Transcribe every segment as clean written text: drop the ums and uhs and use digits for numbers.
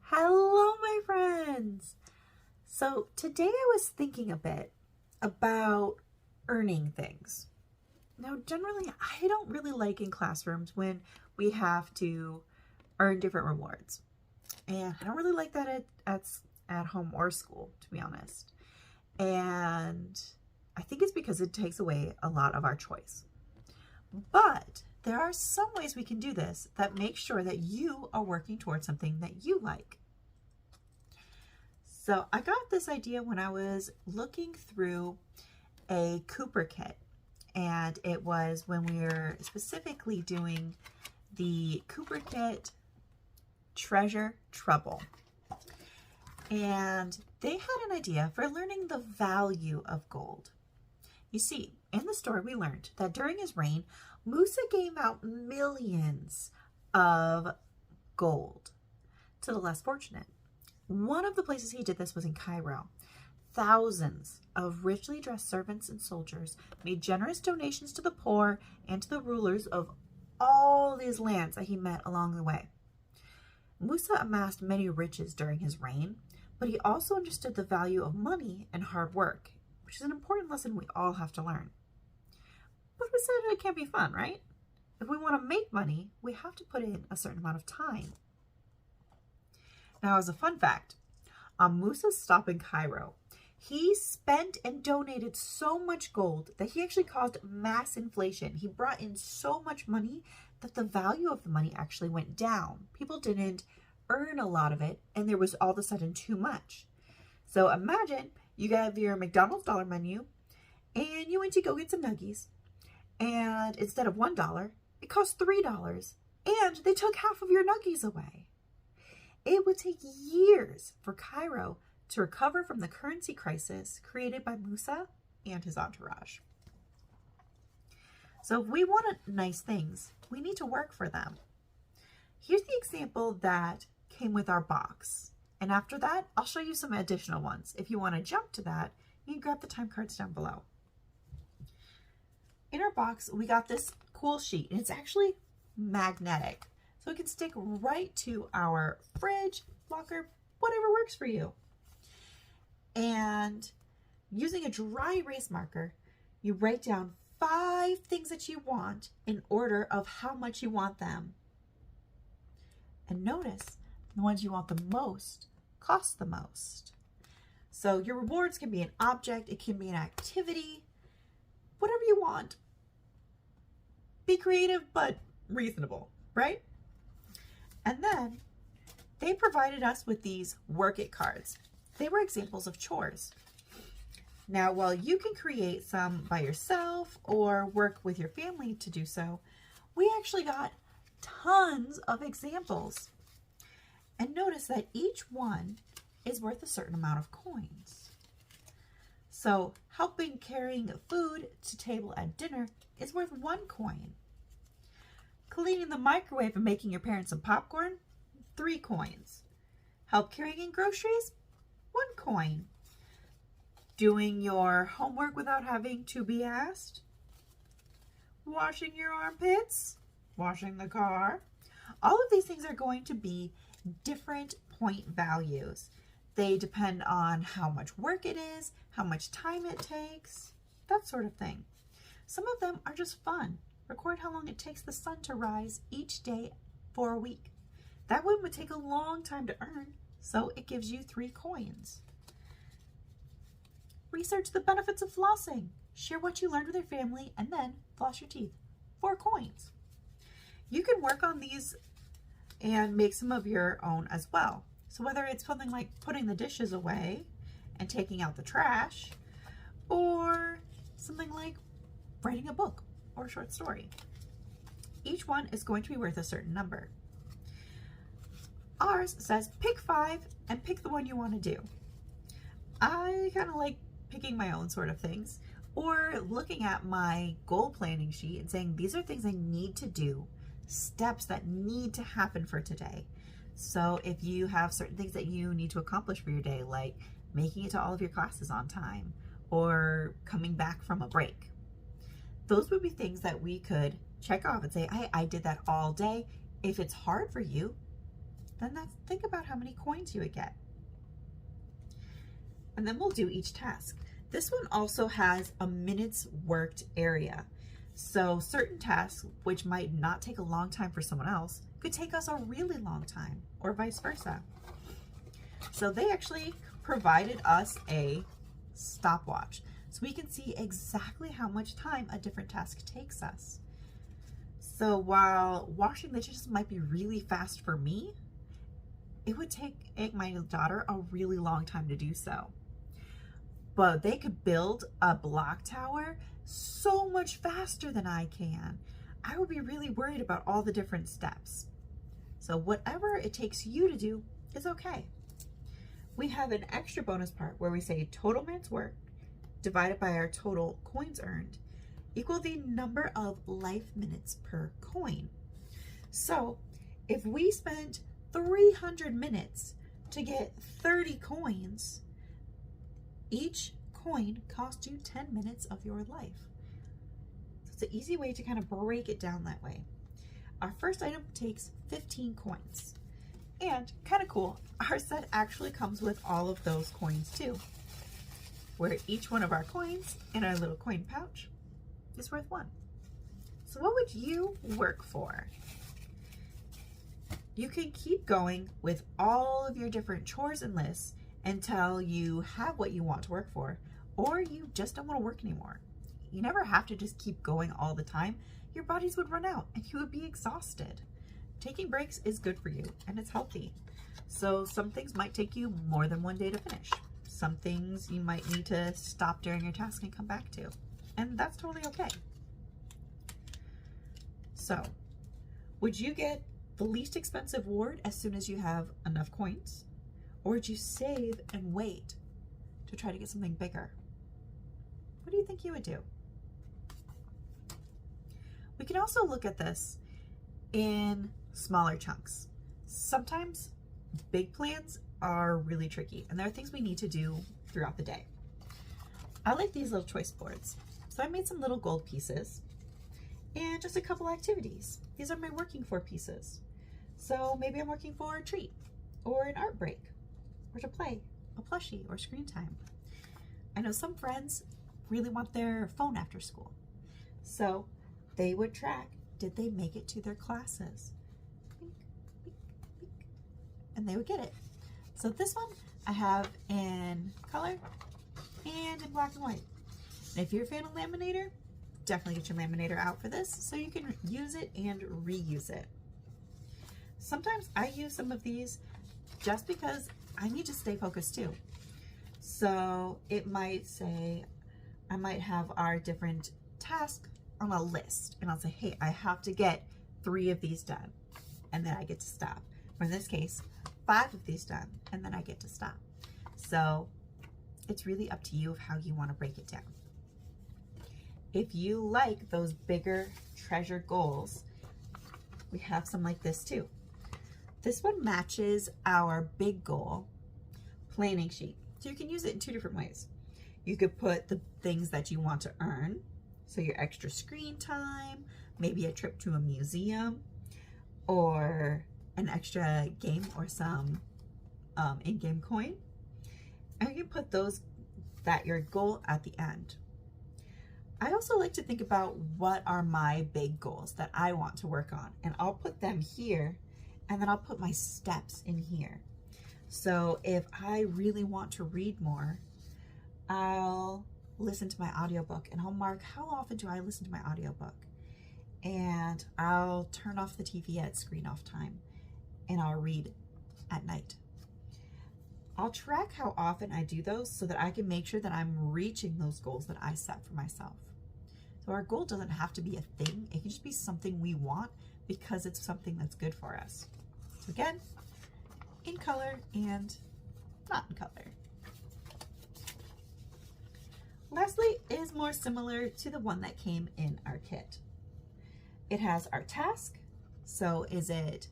Hello, my friends. So today I was thinking a bit about earning things. Now, generally, I don't really like in classrooms when we have to earn different rewards. And I don't really like that at home or school, to be honest. And I think it's because it takes away a lot of our choice. But there are some ways we can do this that make sure that you are working towards something that you like. So I got this idea when I was looking through a Cooper kit, and it was when we were specifically doing the Cooper kit Treasure Trouble. And they had an idea for learning the value of gold. You see, in the story we learned that during his reign, Musa gave out millions of gold to the less fortunate. One of the places he did this was in Cairo. Thousands of richly dressed servants and soldiers made generous donations to the poor and to the rulers of all these lands that he met along the way. Musa amassed many riches during his reign, but he also understood the value of money and hard work, which is an important lesson we all have to learn. But we said it can't be fun, right? If we want to make money, we have to put in a certain amount of time. Now, as a fun fact, on Musa's stop in Cairo, he spent and donated so much gold that he actually caused mass inflation. He brought in so much money that the value of the money actually went down. People didn't earn a lot of it, and there was all of a sudden too much. So imagine you have your McDonald's dollar menu, and you went to go get some nuggies, and instead of $1, it cost $3, and they took half of your nuggies away. It would take years for Cairo to recover from the currency crisis created by Musa and his entourage. So if we want nice things, we need to work for them. Here's the example that came with our box. And after that, I'll show you some additional ones. If you want to jump to that, you can grab the time cards down below. In our box, we got this cool sheet, and it's actually magnetic. So it can stick right to our fridge, locker, whatever works for you. And using a dry erase marker, you write down 5 things that you want in order of how much you want them. And notice the ones you want the most cost the most. So your rewards can be an object, it can be an activity, whatever you want. Be creative, but reasonable, right? And then they provided us with these work it cards. They were examples of chores. Now, while you can create some by yourself or work with your family to do so, we actually got tons of examples. And notice that each one is worth a certain amount of coins. So helping carrying food to table at dinner is worth 1 coin. Cleaning the microwave and making your parents some popcorn, 3 coins. Help carrying in groceries, 1 coin. Doing your homework without having to be asked. Washing your armpits, washing the car. All of these things are going to be different point values. They depend on how much work it is, how much time it takes, that sort of thing. Some of them are just fun. Record how long it takes the sun to rise each day for a week. That one would take a long time to earn, so it gives you 3 coins. Research the benefits of flossing. Share what you learned with your family and then floss your teeth. 4 coins. You can work on these and make some of your own as well. So whether it's something like putting the dishes away and taking out the trash, or something like writing a book or a short story. Each one is going to be worth a certain number. Ours says pick 5 and pick the one you want to do. I kind of like picking my own sort of things, or looking at my goal planning sheet and saying these are things I need to do, steps that need to happen for today. So if you have certain things that you need to accomplish for your day, like making it to all of your classes on time or coming back from a break, those would be things that we could check off and say, I did that all day. If it's hard for you, then think about how many coins you would get. And then we'll do each task. This one also has a minutes worked area. So certain tasks, which might not take a long time for someone else, could take us a really long time, or vice versa. So they actually provided us a stopwatch, so we can see exactly how much time a different task takes us. So while washing the dishes might be really fast for me, it would take my daughter a really long time to do so. But they could build a block tower so much faster than I can. I would be really worried about all the different steps. So whatever it takes you to do is okay. We have an extra bonus part where we say total minutes worked divided by our total coins earned equal the number of life minutes per coin. So if we spent 300 minutes to get 30 coins, each coin costs you 10 minutes of your life. So it's an easy way to kind of break it down that way. Our first item takes 15 coins. And kind of cool, our set actually comes with all of those coins too, where each one of our coins in our little coin pouch is worth 1. So what would you work for? You can keep going with all of your different chores and lists until you have what you want to work for, or you just don't want to work anymore. You never have to just keep going all the time. Your bodies would run out and you would be exhausted. Taking breaks is good for you and it's healthy. So some things might take you more than one day to finish. Some things you might need to stop during your task and come back to, and that's totally okay. So would you get the least expensive ward as soon as you have enough coins? Or would you save and wait to try to get something bigger? What do you think you would do? We can also look at this in smaller chunks. Sometimes big plans are really tricky and there are things we need to do throughout the day. I like these little choice boards. So I made some little gold pieces and just a couple activities. These are my working for pieces. So maybe I'm working for a treat or an art break or to play a plushie or screen time. I know some friends really want their phone after school. So they would track, did they make it to their classes? Beep, beep, beep. And they would get it. So this one I have in color and in black and white. And if you're a fan of laminator, definitely get your laminator out for this so you can use it and reuse it. Sometimes I use some of these just because I need to stay focused too. So it might say, I might have our different tasks on a list and I'll say, hey, I have to get 3 of these done and then I get to stop. Or in this case, 5 of these done and then I get to stop. So it's really up to you of how you want to break it down. If you like those bigger treasure goals, we have some like this too. This one matches our big goal planning sheet. So you can use it in 2 different ways. You could put the things that you want to earn. So your extra screen time, maybe a trip to a museum, or an extra game or some in-game coin. And you can put those, that your goal at the end. I also like to think about what are my big goals that I want to work on, and I'll put them here and then I'll put my steps in here. So if I really want to read more, I'll listen to my audiobook and I'll mark how often do I listen to my audiobook, and I'll turn off the TV at screen off time and I'll read at night. I'll track how often I do those so that I can make sure that I'm reaching those goals that I set for myself. So our goal doesn't have to be a thing. It can just be something we want because it's something that's good for us. So again, in color and not in color. Lastly is more similar to the one that came in our kit. It has our task. So is it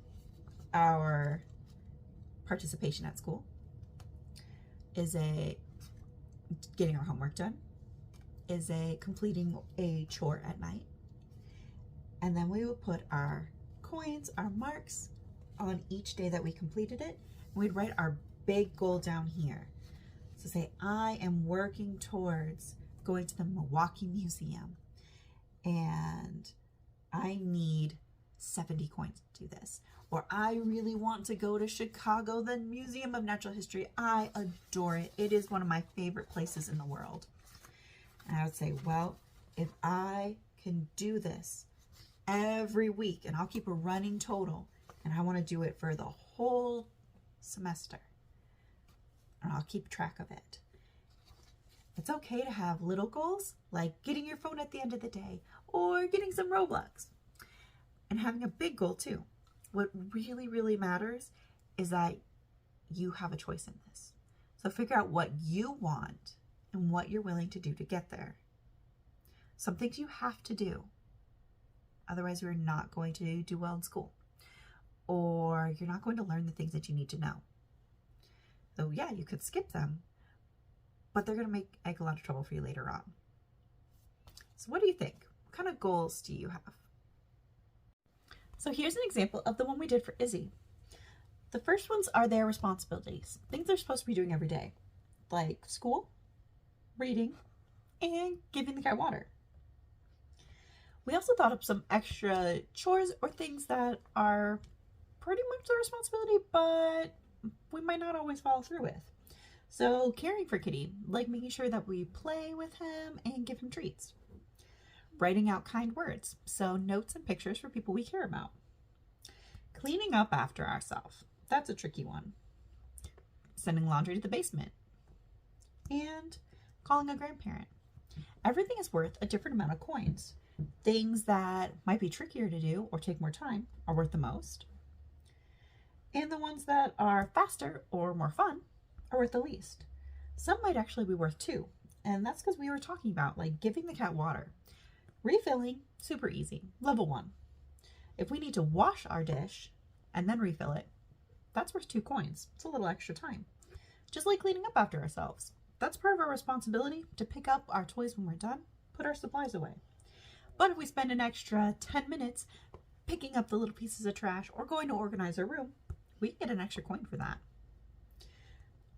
our participation at school? Is it getting our homework done? Is it completing a chore at night? And then we will put our coins, our marks, on each day that we completed it. We'd write our big goal down here. So say, I am working towards going to the Milwaukee Museum and I need 70 coins to do this. Or I really want to go to Chicago, the Museum of Natural History. I adore it. It is one of my favorite places in the world. And I would say, well, if I can do this every week and I'll keep a running total and I want to do it for the whole semester and I'll keep track of it. It's okay to have little goals like getting your phone at the end of the day or getting some Roblox, and having a big goal too. What really, really matters is that you have a choice in this. So figure out what you want and what you're willing to do to get there. Some things you have to do. Otherwise, you're not going to do well in school. Or you're not going to learn the things that you need to know. So yeah, you could skip them, but they're going to make a lot of trouble for you later on. So what do you think? What kind of goals do you have? So here's an example of the one we did for Izzy. The first ones are their responsibilities, things they're supposed to be doing every day, like school, reading, and giving the cat water. We also thought of some extra chores or things that are pretty much their responsibility, but we might not always follow through with. So caring for Kitty, like making sure that we play with him and give him treats. Writing out kind words, so notes and pictures for people we care about. Cleaning up after ourselves, that's a tricky one. Sending laundry to the basement. And calling a grandparent. Everything is worth a different amount of coins. Things that might be trickier to do or take more time are worth the most. And the ones that are faster or more fun are worth the least. Some might actually be worth 2. And that's because we were talking about like giving the cat water. Refilling, super easy, level 1. If we need to wash our dish and then refill it, that's worth 2 coins. It's a little extra time. Just like cleaning up after ourselves. That's part of our responsibility to pick up our toys when we're done, put our supplies away. But if we spend an extra 10 minutes picking up the little pieces of trash or going to organize our room, we can get an extra coin for that.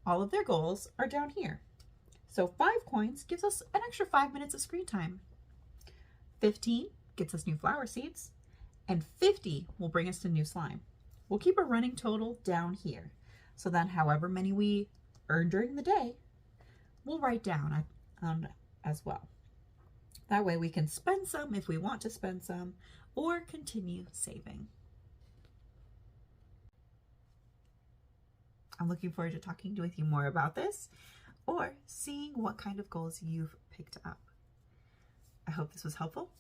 All of their goals are down here. So 5 coins gives us an extra 5 minutes of screen time. 15 gets us new flower seeds, and 50 will bring us to new slime. We'll keep a running total down here, so that however many we earn during the day, we'll write down as well. That way we can spend some if we want to spend some, or continue saving. I'm looking forward to talking with you more about this, or seeing what kind of goals you've picked up. I hope this was helpful,